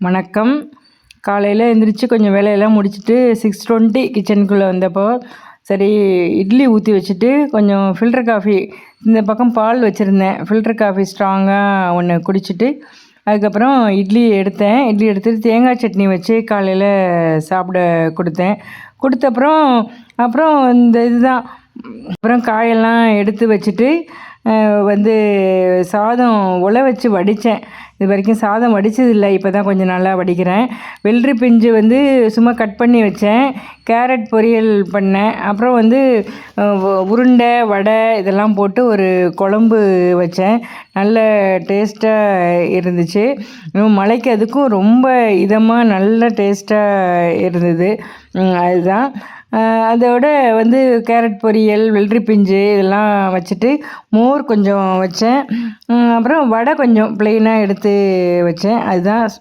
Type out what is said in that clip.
வணக்கம். காலையில் எழுந்திரிச்சு கொஞ்சம் வேலையெல்லாம் முடிச்சுட்டு 6:20 கிச்சனுக்குள்ளே வந்தப்போ சரி இட்லி ஊற்றி வச்சுட்டு கொஞ்சம் ஃபில்டர் காஃபி இந்த பக்கம் பால் வச்சுருந்தேன். ஃபில்டர் காஃபி ஸ்ட்ராங்காக ஒன்று குடிச்சிட்டு அதுக்கப்புறம் இட்லி எடுத்துட்டு தேங்காய் சட்னி வச்சு காலையில் சாப்பிட கொடுத்தப்புறம் இந்த இதுதான். அப்புறம் காயெல்லாம் எடுத்து வச்சுட்டு சாதம் வச்சு வடித்தேன். இது வரைக்கும் சாதம் வடித்ததில்லை, இப்போ தான் கொஞ்சம் நல்லா வடிக்கிறேன். வெள்ளரி பிஞ்சு சும்மா கட் பண்ணி வச்சேன். கேரட் பொரியல் பண்ணேன். அப்புறம் உருண்டை வடை இதெல்லாம் போட்டு ஒரு குழம்பு வச்சேன். நல்ல டேஸ்ட்டாக இருந்துச்சு. மழைக்கு அதுக்கும் ரொம்ப இதமாக நல்ல டேஸ்ட்டாக இருந்தது. அதுதான். அதோட கேரட் பொரியல், வெள்ளரி பிஞ்சு இதெல்லாம் வச்சுட்டு மோர் கொஞ்சம் வச்சேன். அப்புறம் வடை கொஞ்சம் ப்ளெயினாக எடுத்து வச்சேன். அதுதான்.